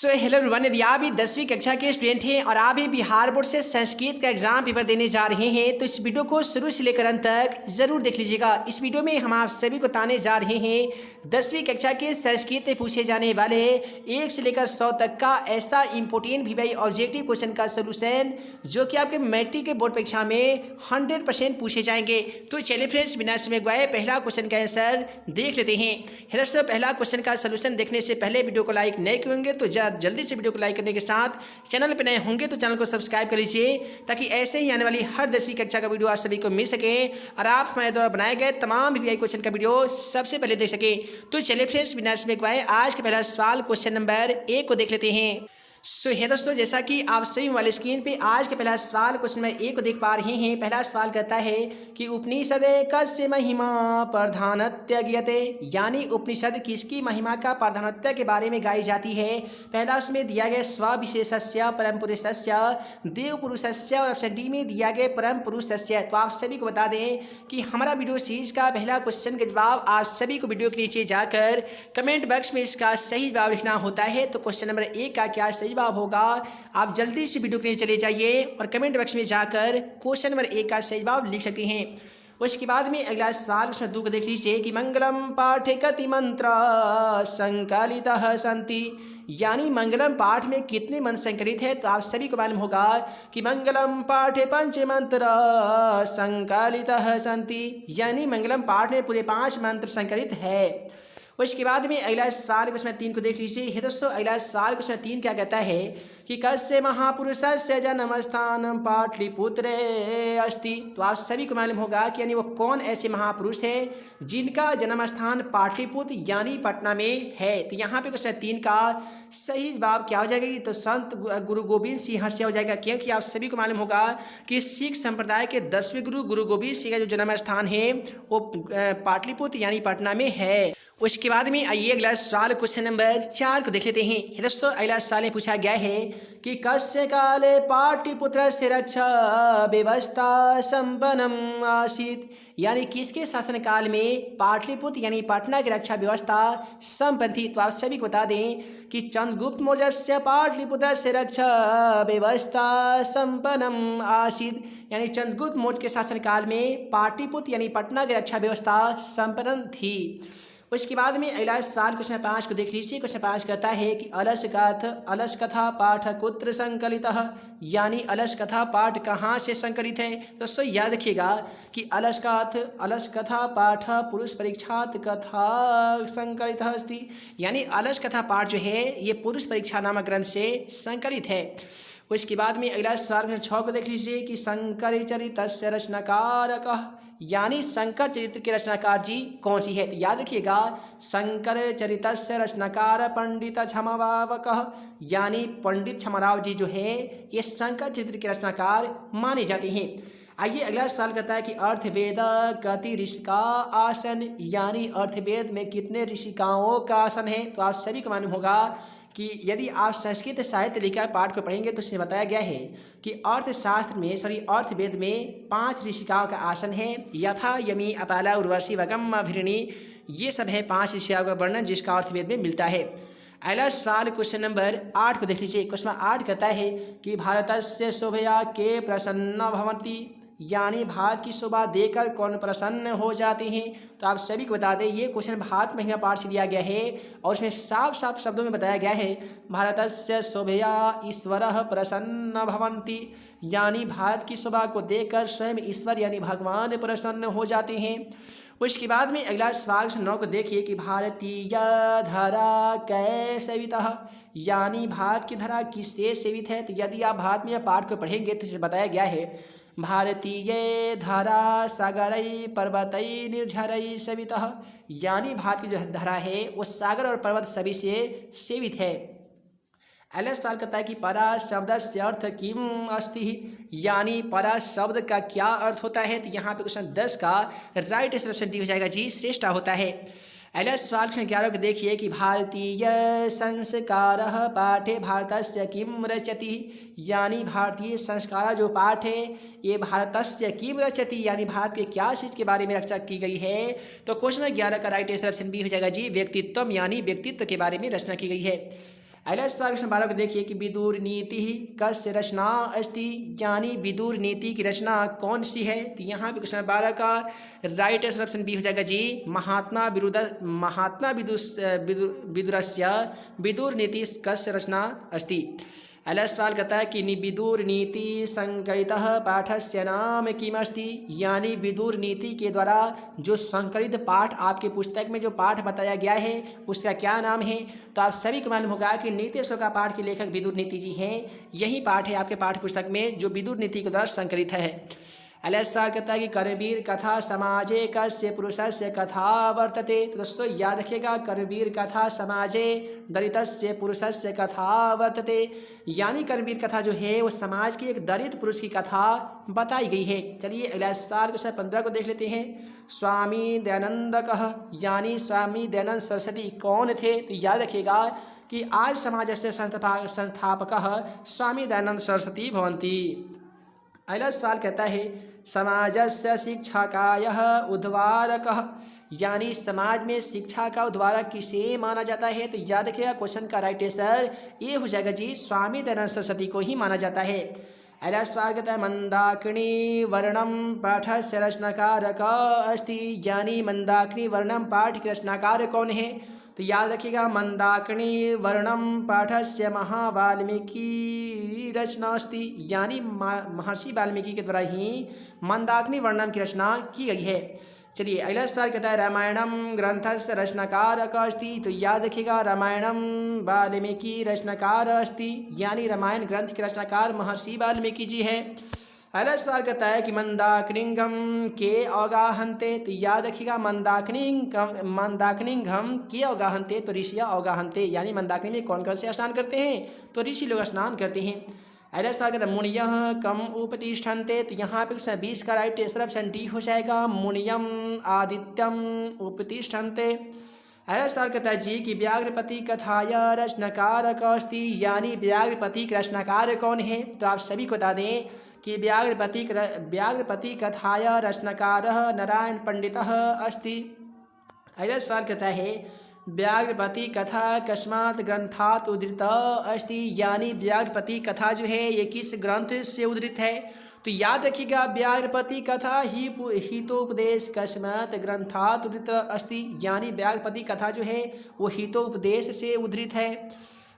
Hello everyone, यदि आप भी 10वीं कक्षा के स्टूडेंट हैं और आप भी बिहार बोर्ड से संस्कृत का एग्जाम पेपर देने जा रहे हैं तो इस वीडियो को शुरू से लेकर अंत तक जरूर देख लीजिएगा। इस वीडियो में हम आप सभी को बताने जा रहे हैं 10वीं कक्षा के संस्कृत में पूछे जाने वाले 1 से लेकर 100 तक का ऐसा इंपोर्टेंट भी ऑब्जेक्टिव क्वेश्चन का सोल्यूशन जो कि आपके मैट्रिक के बोर्ड परीक्षा में 100% पूछे जाएंगे। तो चलिए फ्रेंड्स, बिना समय गवाए पहला क्वेश्चन का आंसर देख लेते हैं। दोस्तों, पहला क्वेश्चन का सोल्यूशन देखने से पहले वीडियो को लाइक नहीं करेंगे तो जल्दी से वीडियो को लाइक करने के साथ चैनल पर नए होंगे तो चैनल को सब्सक्राइब कर लीजिए ताकि ऐसे ही आने वाली हर 10वीं कक्षा का वीडियो आप सभी को मिल सके और आप हमारे द्वारा बनाए गए तमाम वीआई क्वेश्चन का वीडियो सबसे पहले देख सके। तो चलिए फ्रेंड्स, बिना समय गवाए आज का पहला सवाल क्वेश्चन नंबर 1 को देख लेते हैं। दोस्तों, जैसा कि आप सभी मोबाइल स्क्रीन पे आज के पहला सवाल क्वेश्चन नंबर 1 को देख पा रहे हैं। पहला सवाल कहता है कि उपनिषद कस्य महिमा प्रधानत्य ज्ञते, यानी उपनिषद किसकी महिमा का प्रधानत्य के बारे में गाई जाती है। पहला उसमें दिया गया स्वविशेषस्य परम पुरुषस्य देव पुरुषस्य और ऑप्शन डी में दिया गया परम पुरुषस्य। तो आप सभी को बता दें कि हमारा वीडियो सीरीज का पहला क्वेश्चन का जवाब आप सभी को वीडियो के नीचे जाकर कमेंट बॉक्स में इसका सही जवाब लिखना होता है। तो क्वेश्चन नंबर 1 का क्या सही जवाब होगा, आप जल्दी से वीडियो के लिए चले जाइए और कमेंट बॉक्स में जाकर क्वेश्चन नंबर 1 का सही जवाब लिख सकते हैं। उसके बाद में अगला सवाल क्वेश्चन 2 को देख लीजिए कि मंगलम पाठे कति मंत्र संकलितः सन्ति, यानी मंगलम पाठ में कितने मंत्र संकलित है। तो आप सभी को मालूम होगा कि मंगलम पाठे पंच मंत्र संकलितः सन्ति, यानी मंगलम पाठ में पूरे 5 मंत्र संकलित है। उसके बाद में अगला सवाल क्वेश्चन 3 को देख लीजिए। दोस्तों, अगला सवाल क्वेश्चन 3 क्या कहता है कि कस्य महापुरुषस्य जन्मस्थान पाटलिपुत्रे अस्ति। तो आप सभी को मालूम होगा कि यानी वो कौन ऐसे महापुरुष है जिनका जन्म स्थान पाटलिपुत्र यानी पटना में है। तो यहाँ पे क्वेश्चन 3 का सही जवाब क्या हो जाएगा, तो संत गुरु गोविंद सिंह से हो जाएगा, क्योंकि आप सभी को मालूम होगा कि सिख संप्रदाय के 10वें गुरु गोविंद सिंह का जो जन्म स्थान है वो पाटलिपुत्र यानी पटना में है। उसके बाद में आइए अगला सवाल क्वेश्चन नंबर 4 को देख लेते हैं। दोस्तों, अगला सवाल में पूछा गया है कि कस्य काले पाटलिपुत्र से रक्षा व्यवस्था संपन्नम आसीत, यानी किसके शासन काल में पाटलिपुत्र यानी पटना की रक्षा व्यवस्था संपन्न थी। तो आप सभी को बता दें कि चंद्रगुप्त मौर्य से पाटलिपुत्र से रक्षा व्यवस्था संपन्नम आसीत, यानी चंद्रगुप्त मौर्य के शासन काल में पाटलिपुत्र यानी पटना की रक्षा व्यवस्था संपन्न थी। उसके बाद में अगला सवाल क्वेश्चन 5 को देख लीजिए। क्वेश्चन 5 कहता है कि अलस कथा पाठ कुत्र संकलितः, यानी अलस कथा पाठ कहाँ से संकलित है। दोस्तों, याद रखिएगा कि अलस कथा पाठ पुरुष परीक्षात कथा संकलितः अस्ति, यानी अलस कथा पाठ जो है ये पुरुष परीक्षा नामक ग्रंथ से संकलित है। उसके बाद में अगला सवाल 6 को देख लीजिए कि शंकर चरितस्य रचनाकारकः, यानी शंकर चरित्र के रचनाकार जी कौन सी है। तो याद रखिएगा शंकर चरितस्य रचनाकार पंडित क्षमावावकः, यानी पंडित क्षमाराव जी जो है ये शंकर चरित्र के रचनाकार माने जाते हैं। आइए अगला सवाल कहता है कि अर्थवेद कति ऋषिका आसन, यानी अर्थवेद में कितने ऋषिकाओं का आसन है। तो आप सभी को मालूम होगा कि यदि आप संस्कृत साहित्य लिखा पाठ को पढ़ेंगे तो इसमें बताया गया है कि अर्थवेद में 5 ऋषिकाओं का आसन है। यथा यमी अपाला उर्वशी वगम भिरणी, ये सब है 5 ऋषिकाओं का वर्णन जिसका अर्थवेद में मिलता है। अगला सवाल क्वेश्चन नंबर 8 को देख लीजिए। क्वेश्चन 8 कहता है कि भारतस्य शोभया के प्रसन्न भवन्ति, यानी भारत की शोभा देखकर कौन प्रसन्न हो जाते हैं। तो आप सभी को बता दें ये क्वेश्चन भारत महिमा पाठ से लिया गया है और उसमें साफ साफ शब्दों में बताया गया है भारतस्य शोभया ईश्वरः प्रसन्न भवन्ति, यानी भारत की शोभा को देखकर स्वयं ईश्वर यानी भगवान प्रसन्न हो जाते हैं। उसके बाद में अगला सवाल 9 को देखिए कि भारतीय धरा कै सेवितः, यानी भारत की धरा किससे सेवित है। तो यदि आप भारत में पाठ को पढ़ेंगे तो इसे बताया गया है भारतीय धरा सागरई पर्वतई निर्झरई सेवितः, यानी भारत की जो धरा है वो सागर और पर्वत सभी से सेवित है। अगला सवाल कहता है कि परा शब्द से अर्थ किम अस्ति, यानी परा शब्द का क्या अर्थ होता है। तो यहाँ पे क्वेश्चन 10 का राइट आंसर डी हो जाएगा जी, श्रेष्ठ होता है। अगला सवाल क्वेश्चन 11 को देखिए कि भारतीय संस्कारः पाठे भारतस्य किम रचति, यानी भारतीय संस्कार जो पाठ है ये भारतस्य किम रचति, यानी भारत के क्या चीज़ के बारे में रचना की गई है। तो क्वेश्चन 11 का राइट आंसर ऑप्शन बी हो जाएगा जी, व्यक्तित्व, यानी व्यक्तित्व के बारे में रचना की गई है। अगला सवाल क्वेश्चन 12 को देखिए कि विदुर नीति कस्य रचना अस्ति, यानी विदुर नीति की रचना कौन सी है। तो यहाँ पे क्वेश्चन 12 का राइट आंसर ऑप्शन बी हो जाएगा जी, महात्मा विदुरस्य विदुर नीति कस्य रचना अस्ति। अगला सवाल कहता है कि विदुर नीति संकलितः पाठस्य नाम किमस्ति, यानी विदुर नीति के द्वारा जो संकलित पाठ आपके पुस्तक में जो पाठ बताया गया है उसका क्या नाम है। तो आप सभी को मालूम होगा कि नीति श्लोका पाठ के लेखक विदुर नीति जी हैं। यही पाठ है आपके पाठ्य पुस्तक में जो विदुर नीति के द्वारा संकलित है। अगला सवाल कहता है कि करवीर कथा समाजे कस्य पुरुषस्य कथा वर्तते। तो दोस्तों याद रखिएगा, करवीर कथा समाजे दलितस्य पुरुषस्य कथा वर्तते, यानी करवीर कथा जो है वो समाज के एक दलित पुरुष की कथा बताई गई है। चलिए अगला सवाल क्वेश्चन 15 को देख लेते हैं। स्वामी दयानंद कह, यानी स्वामी दयानंद सरस्वती कौन थे। तो याद रखिएगा कि आज समाजस्य संस्थापकः स्वामी दयानंद सरस्वती भवन्ति। अगला सवाल कहता है समाजस्य शिक्षकायः उद्धारकः, यानी समाज में शिक्षा का उद्धारक किसे माना जाता है। तो याद रखिएगा क्वेश्चन का राइट आंसर ये हो जाएगा जी, स्वामी दयानंद सरस्वती को ही माना जाता है। अगला सवाल कहता है मंदाकिनी वर्णम पाठस्य रचनाकार अस्ति, यानी मंदाकिनी वर्णम पाठ के रचनाकार कौन है। तो याद रखिएगा मंदाकिनी वर्णम पाठस्य महावाल्मीकि रचना अस्ति, यानी महर्षि वाल्मीकि के द्वारा ही मंदाकिनी वर्णम की रचना की गई है। चलिए अगला सवाल कहता है रामायणम ग्रंथस्य रचनाकार अस्ति। तो याद रखिएगा रामायणम वाल्मीकि रचनाकार अस्ति, यानी रामायण ग्रंथ के रचनाकार महर्षि वाल्मीकि जी है। अगला सवाल कहता है कि मंदाकिनीघम के अवगाहन्ते। तो याद रखिएगा मंदाकिनीघम के अवगाहन्ते, तो ऋषिया अवगाहन्ते, यानी मंदाकिनी में कौन कौन से स्नान करते हैं। तो ऋषि लोग स्नान करते हैं। अगला सवाल कहता है मुनियः कम उपतिष्ठन्ते। तो यहाँ पे क्वेश्चन 20 का राइट आंसर ऑप्शन डी हो जाएगा, मुनियम आदित्यम उपतिष्ठन्ते। अगला सवाल कहता है जी कि व्याघ्रपति कथाया रचनाकार अस्ति, यानी व्याघ्रपति के रचनाकार कौन है। तो आप सभी को बता दें कि व्याघ्रपति कथाया रचनाकारः नारायण पंडितः अस्ति। अगला सवाल कहता है व्याघ्रपति कथा कस्मात् ग्रंथात् उद्धृता अस्ति, यानी व्याघ्रपति कथा जो है ये किस ग्रंथ से उद्धृत है। तो याद रखिएगा व्याघ्रपति कथा ही हितोपदेश कस्मात् ग्रंथात् उद्धृत अस्ति, यानी व्याघ्रपति कथा जो है वो हितोपदेश से उद्धृत है।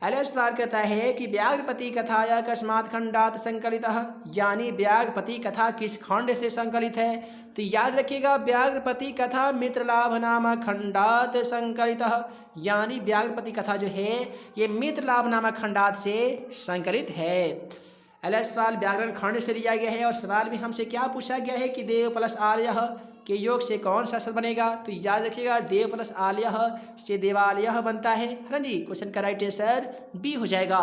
अगला सवाल कहता है कि व्याघ्रपति कथाया कस्मात् खंडात् संकलितः, यानी व्याघ्रपति कथा किस खंड से संकलित है। तो याद रखिएगा व्याघ्रपति कथा मित्रलाभ नामक खंडात् संकलितः, यानी व्याघ्रपति कथा जो है ये मित्रलाभ नामक खंडात से संकलित है। अगला सवाल व्याकरण खंड से लिया गया है और सवाल में हमसे क्या पूछा गया है कि देव प्लस आलयः के योग से कौन सा शब्द बनेगा। तो याद रखिएगा देव प्लस आलयः से देवालयः बनता है ना जी। क्वेश्चन का राइट आंसर बी हो जाएगा।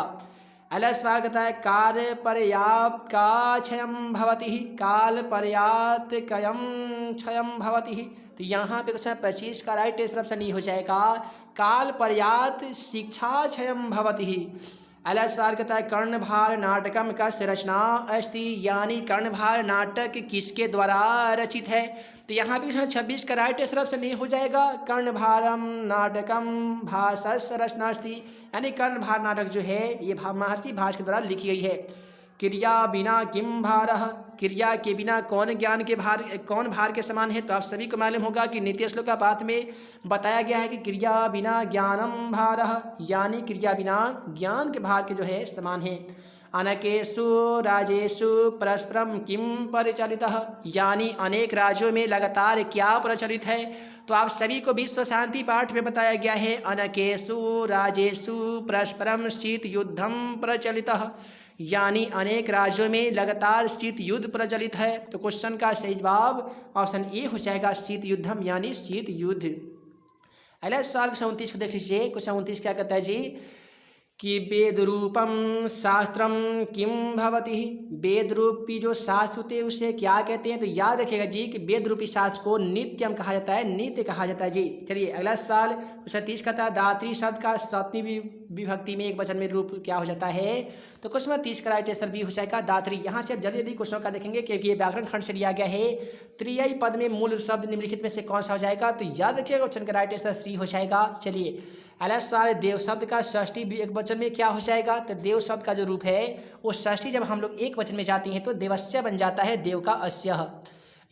अगला सवाल कहता है काल पर्याप्त का क्षयम भवति, काल पर्याप्त कयम क्षयम भवति। तो यहाँ पे क्वेश्चन 25 का राइट आंसर ऑप्शन ई हो जाएगा, काल पर्याप्त शिक्षा क्षयम भवति। अगला सवाल कहता है कर्णभार नाटकम कस्य रचना अस्ति, यानी कर्णभार नाटक किसके द्वारा रचित है। तो यहाँ पे 26 का राइट आंसर ऑप्शन ए हो जाएगा, कर्णभारम नाटकम भासस्य रचना अस्ति, यानी कर्णभार नाटक जो है ये महर्षि भास के द्वारा लिखी गई है। क्रिया बिना किम भारः, क्रिया के बिना कौन ज्ञान के भार के समान है। तो आप सभी को मालूम होगा कि नीति श्लोका पाठ में बताया गया है कि क्रिया बिना ज्ञानम भारः, यानी क्रिया बिना ज्ञान के भार के जो है समान है। अनेकेषु राज्येषु परस्परम किम परिचालितः, यानी अनेक राज्यों में लगातार क्या प्रचलित है। तो आप सभी को विश्व शांति पाठ में बताया गया है अनेकेषु राज्येषु परस्परम शीत युद्धम प्रचलितः, यानी अनेक राज्यों में लगातार शीत युद्ध प्रचलित है। तो क्वेश्चन का सही जवाब ऑप्शन ए हो जाएगा शीत युद्धम, यानी शीत युद्ध। अगला सवाल क्वेश्चन 29 को देख लीजिए। क्वेश्चन 29 क्या कहता है जी कि वेद रूपम शास्त्रम किम भवति, वेद रूपी जो शास्त्र होते हैं उसे क्या कहते हैं। तो याद रखिएगा जी कि वेद रूपी शास्त्र को नित्यम कहा जाता है, नित्य कहा जाता है जी। चलिए अगला सवाल 30 का था दात्री शब्द का सप्तमी विभक्ति में एक वचन में रूप क्या हो जाता है। तो क्वेश्चन 30 का राइट आंसर भी हो जाएगा दात्री। यहाँ से जल्दी जल्दी क्वेश्चन का देखेंगे क्योंकि ये व्याकरण खंड से लिया गया है। त्रियी पद में मूल शब्द निम्नलिखित में से कौन सा हो जाएगा। तो याद रखिएगा क्वेश्चन का राइट आंसर 3 हो जाएगा। चलिए अगला सवाल, देव शब्द का षष्ठी एक वचन में क्या हो जाएगा? तो देव शब्द का जो रूप है वो षष्ठी जब हम लोग एक वचन में जाती हैं तो देवस्य बन जाता है, देव का अस्यः।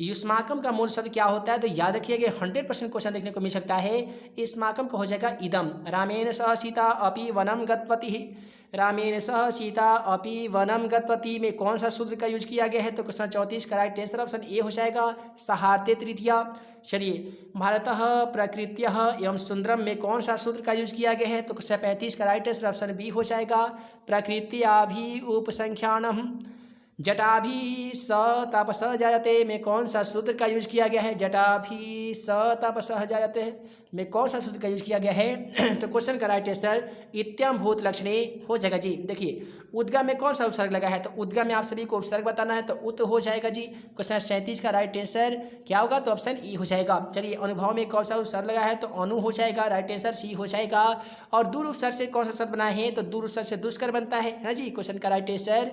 युष्माकम का मूल शब्द क्या होता है? तो याद रखिएगा 100% क्वेश्चन देखने को मिल सकता है। युष्माकम का हो जाएगा इदम। रामेण सह सीता अपि वनम गतवती, रामेण सह सीता अपि वनम गतवती में कौन सा सूत्र का यूज किया गया है? तो क्वेश्चन 34 का राइट आंसर ऑप्शन ए हो जाएगा, सहार्ते तृतीया। चलिए, भारतः प्रकृत्यः एवं सुंदरम में कौन सा सूत्र का यूज किया गया है? तो क्वेश्चन 35 का राइट आंसर ऑप्शन बी हो जाएगा, प्रकृत्याभि उपसंख्यानम। जटाभि स तपस जायते में कौन सा सूत्र का यूज किया गया है? जटाभि स तपस जायते में कौन सा सूत्र का यूज किया गया है? तो क्वेश्चन का राइट आंसर इत्यम भूत लक्षणे हो जाएगा जी। देखिए, उद्गम में कौन सा उपसर्ग लगा है? तो उद्गम में आप सभी को उपसर्ग बताना है, तो उत हो जाएगा जी। क्वेश्चन 37 का राइट आंसर क्या होगा? तो ऑप्शन ई हो जाएगा। चलिए, अनुभव में कौन सा उपसर्ग लगा है? तो अनु हो जाएगा, राइट आंसर सी हो जाएगा। और दूर उपसर्ग से कौन सा शब्द बना है? तो दूर उपसर्ग से दुष्कर बनता है ना जी। क्वेश्चन का राइट आंसर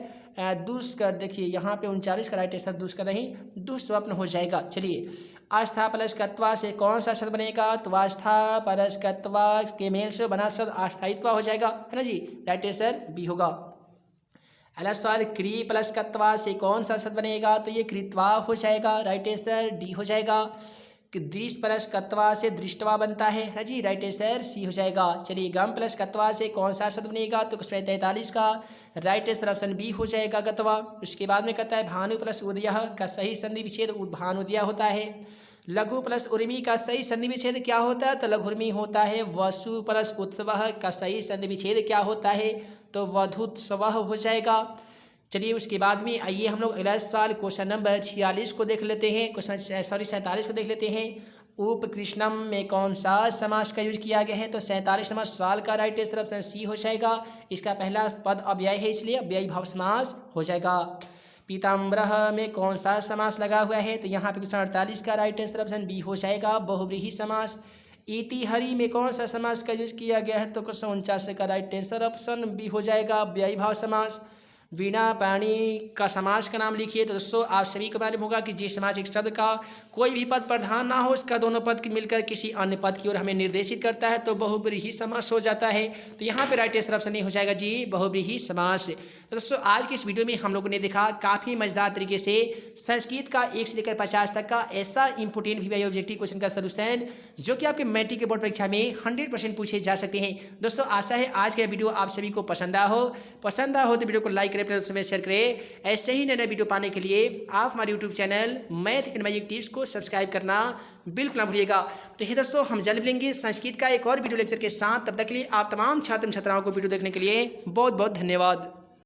दुष्कर, देखिए यहाँ पे 39 का राइट आंसर दुष्कर नहीं, दुस्वप्न हो जाएगा। चलिए, आस्था प्लस कत्वा से कौन सा शब्द बनेगा? तो आस्था प्लस कत्वा के मेल से बना शब्द आस्थायित्व हो जाएगा, है ना जी। राइट आंसर बी होगा। अगला सवाल, क्री प्लस कत्वा से कौन सा शब्द बनेगा? तो ये कृत्वा हो जाएगा, राइट आंसर डी हो जाएगा। दृश प्लस कत्वा से दृष्टवा बनता है ना जी, राइट आंसर सी हो जाएगा। चलिए, गम प्लस कत्वा से कौन सा शब्द बनेगा? तो क्वेश्चन 43 का राइट आंसर ऑप्शन बी हो जाएगा, गतवा। उसके बाद में कहता है भानु प्लस उदयः का सही संधि विच्छेद भानुदय होता है। लघु प्लस उर्मी का सही संधि विच्छेद क्या होता है? तो लघुर्मी होता है। वसु प्लस उत्सवः का सही संधि विच्छेद क्या होता है? तो वधुत्सवः हो जाएगा। चलिए, उसके बाद में आइए हम लोग अगला सवाल क्वेश्चन नंबर 46 को देख लेते हैं। 47 को देख लेते हैं। उपकृष्णम में कौन सा समास का यूज किया गया है? तो 47 नंबर सवाल का राइट आंसर ऑप्शन सी हो जाएगा। इसका पहला पद अव्यय है, इसलिए अव्ययी भाव समास हो जाएगा। पीताम्बरः में कौन सा समास लगा हुआ है? तो यहाँ पे क्वेश्चन 48 का राइट आंसर ऑप्शन बी हो जाएगा, बहुव्रीहि समास। इति हरि में कौन सा समास का यूज किया गया है? तो क्वेश्चन 49 का राइट आंसर ऑप्शन बी हो जाएगा, अव्ययी भाव समास। वीणा पाणी का समास का नाम लिखिए। तो दोस्तों, आप सभी को मालूम होगा कि जिस सामाजिक शब्द का कोई भी पद प्रधान ना हो, उसका दोनों पद की मिलकर किसी अन्य पद की ओर हमें निर्देशित करता है, तो बहुव्रीहि समास हो जाता है। तो यहाँ पे राइट आंसर ऑप्शन नहीं हो जाएगा जी, बहुव्रीहि समास। तो दोस्तों, आज की इस वीडियो में हम लोगों ने देखा काफ़ी मजेदार तरीके से संस्कृत का 1 से लेकर 50 तक का ऐसा इंपोर्टेंट वीवीआई ऑब्जेक्टिव क्वेश्चन का सलूशन जो कि आपके मैट्रिक के बोर्ड परीक्षा में 100% पूछे जा सकते हैं। दोस्तों, आशा है आज का वीडियो आप सभी को पसंद आया हो तो वीडियो को लाइक करें, अपने दोस्तों में शेयर करें। ऐसे ही नए नए वीडियो पाने के लिए आप हमारे YouTube channel math and magic tips को सब्सक्राइब करना बिल्कुल ना भूलिएगा। तो ये दोस्तों, हम जल्द मिलेंगे संस्कृत का एक और वीडियो लेक्चर के साथ। तब तक के लिए आप तमाम छात्र छात्राओं को वीडियो देखने के लिए बहुत बहुत धन्यवाद।